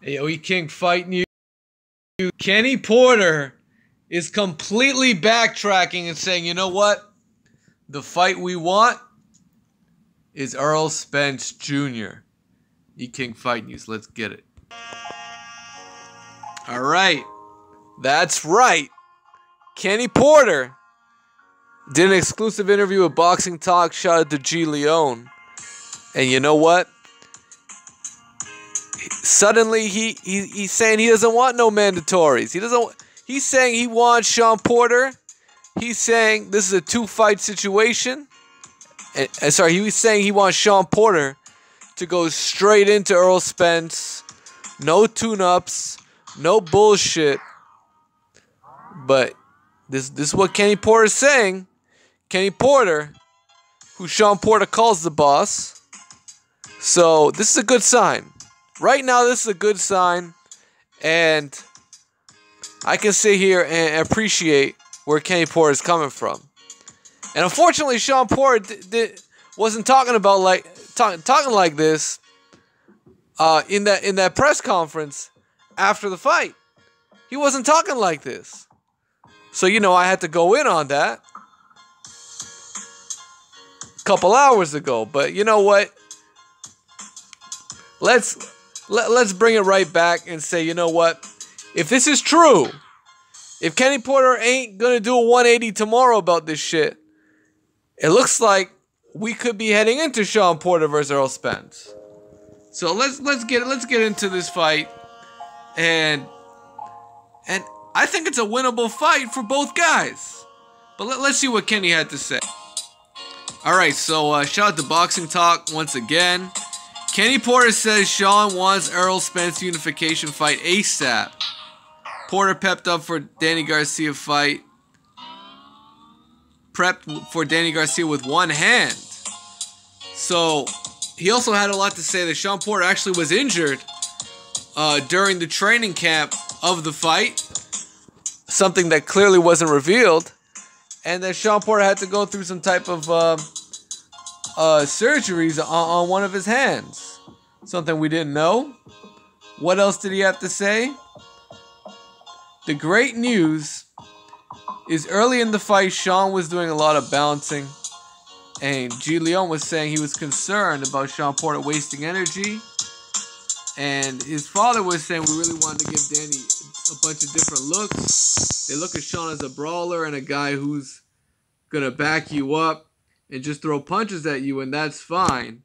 AOE King fighting you. Kenny Porter is completely backtracking and saying, you know what? The fight we want is Errol Spence Jr. E-King Fight News. Let's get it. All right. That's right. Kenny Porter did an exclusive interview with Boxing Talk. Shout out to G. Leone. And you know what? Suddenly he's saying he doesn't want no mandatories. He's saying he wants Shawn Porter. He's saying this is a two-fight situation. And sorry, he was saying he wants Shawn Porter to go straight into Errol Spence. No tune-ups, no bullshit. But this is what Kenny Porter is saying. Kenny Porter, who Shawn Porter calls the boss. So this is a good sign. Right now, this is a good sign, and I can sit here and appreciate where Kenny Porter is coming from. And unfortunately, Shawn Porter wasn't talking about talking like this in that press conference after the fight. He wasn't talking like this, so I had to go in on that a couple hours ago. But you know what? Let's bring it right back and say, you know what? If this is true, if Kenny Porter ain't going to do a 180 tomorrow about this shit, it looks like we could be heading into Shawn Porter versus Errol Spence. So let's get into this fight, and I think it's a winnable fight for both guys. But let's see what Kenny had to say. All right, so shout out to Boxing Talk once again. Kenny Porter says Shawn wants Errol Spence unification fight ASAP. Porter prepped for Danny Garcia fight. Prepped for Danny Garcia with one hand. So he also had a lot to say that Shawn Porter actually was injured during the training camp of the fight. Something that clearly wasn't revealed. And that Shawn Porter had to go through some type of surgeries on one of his hands. Something we didn't know. What else did he have to say? The great news is early in the fight, Shawn was doing a lot of bouncing. And G. Leone was saying he was concerned about Shawn Porter wasting energy. And his father was saying we really wanted to give Danny a bunch of different looks. They look at Shawn as a brawler and a guy who's going to back you up and just throw punches at you, and that's fine.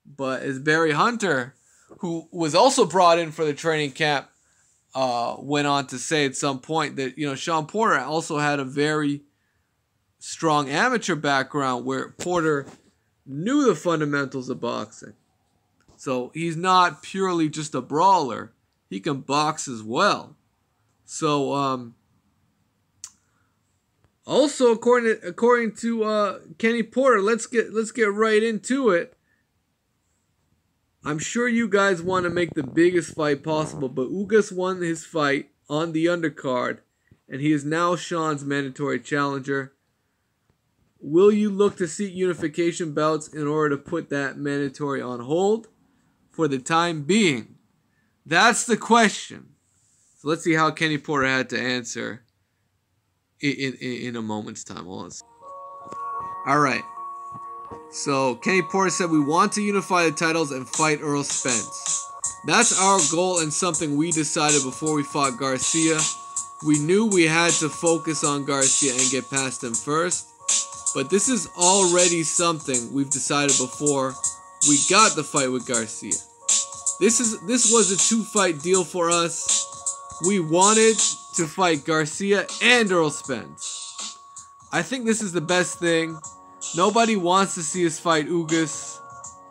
But as Barry Hunter, who was also brought in for the training camp, went on to say at some point that, Shawn Porter also had a very strong amateur background where Porter knew the fundamentals of boxing. So he's not purely just a brawler. He can box as well. So, also, according to Kenny Porter, let's get right into it. I'm sure you guys want to make the biggest fight possible, but Ugas won his fight on the undercard, and he is now Shawn's mandatory challenger. Will you look to seek unification bouts in order to put that mandatory on hold for the time being? That's the question. So let's see how Kenny Porter had to answer in a moment's time. Hold on. All right. So Kenny Porter said we want to unify the titles and fight Errol Spence. That's our goal and something we decided before we fought Garcia. We knew we had to focus on Garcia and get past him first. But this is already something we've decided before we got the fight with Garcia. This was a two-fight deal for us. We wanted to fight Garcia and Errol Spence. I think this is the best thing. Nobody wants to see us fight Ugas,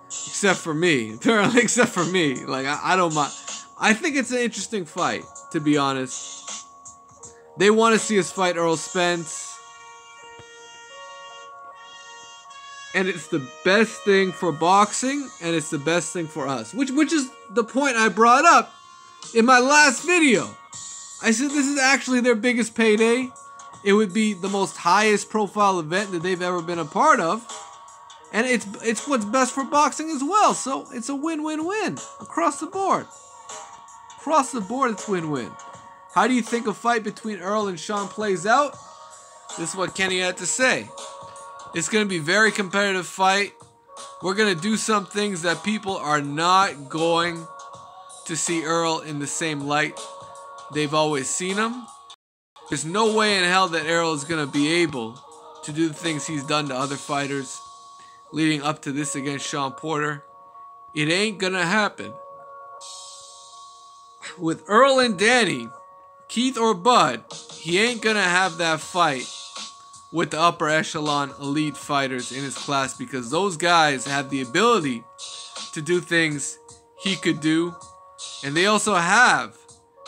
except for me. Apparently, except for me. I don't mind. I think it's an interesting fight, to be honest. They want to see us fight Errol Spence. And it's the best thing for boxing, and it's the best thing for us. Which is the point I brought up in my last video. I said this is actually their biggest payday. It would be the most highest profile event that they've ever been a part of. And it's what's best for boxing as well. So it's a win-win-win across the board. across the board, it's win-win. How do you think a fight between Errol and Shawn plays out? This is what Kenny had to say. It's going to be a very competitive fight. We're going to do some things that people are not going to see Errol in the same light they've always seen him. There's no way in hell that Errol is going to be able to do the things he's done to other fighters leading up to this against Shawn Porter. It ain't going to happen. With Errol and Danny, Keith or Bud, he ain't going to have that fight with the upper echelon elite fighters in his class, because those guys have the ability to do things he could do, and they also have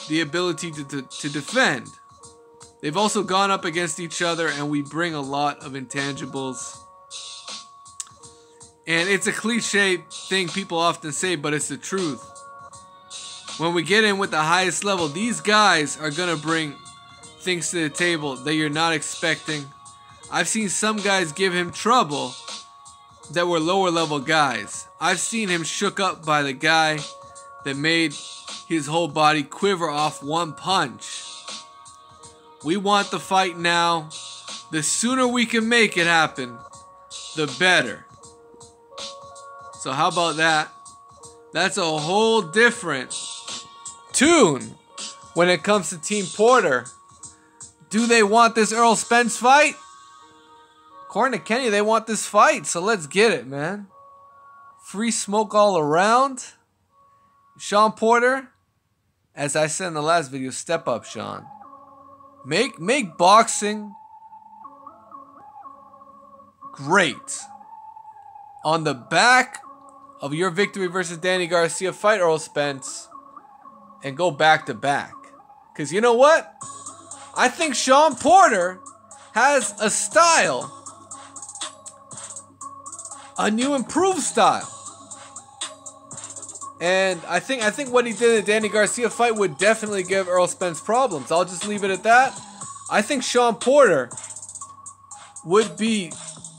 the ability to defend. They've also gone up against each other, and we bring a lot of intangibles. And it's a cliche thing people often say, but it's the truth. When we get in with the highest level, these guys are going to bring things to the table that you're not expecting. I've seen some guys give him trouble that were lower level guys. I've seen him shook up by the guy that made his whole body quiver off one punch. We want the fight now. The sooner we can make it happen, the better. So how about that? That's a whole different tune when it comes to Team Porter. Do they want this Errol Spence fight? According to Kenny, they want this fight, so let's get it, man. Free smoke all around. Shawn Porter, as I said in the last video, step up, Shawn. Make boxing great. On the back of your victory versus Danny Garcia, fight Errol Spence and go back to back. Because you know what? I think Shawn Porter has a style. A new improved style. And I think what he did in the Danny Garcia fight would definitely give Errol Spence problems. I'll just leave it at that. I think Shawn Porter would be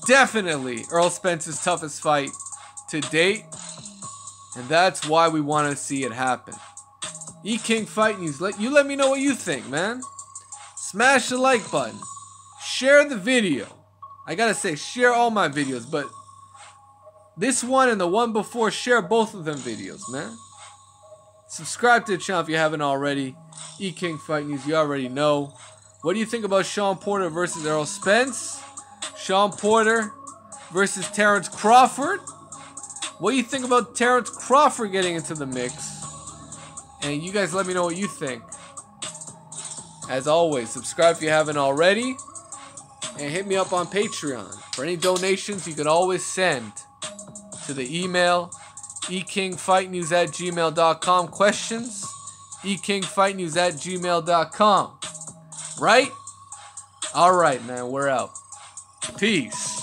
definitely Errol Spence's toughest fight to date. And that's why we want to see it happen. E-King Fight News, let me know what you think, man. Smash the like button. Share the video. I gotta say, share all my videos, but this one and the one before, share both of them videos, man. Subscribe to the channel if you haven't already. E-King Fight News, you already know. What do you think about Shawn Porter versus Errol Spence? Shawn Porter versus Terrence Crawford? What do you think about Terrence Crawford getting into the mix? And you guys let me know what you think. As always, subscribe if you haven't already. And hit me up on Patreon. For any donations, you can always send to the email ekingfightnews@gmail.com. Questions, ekingfightnews@gmail.com. Right? Alright, man, we're out. Peace.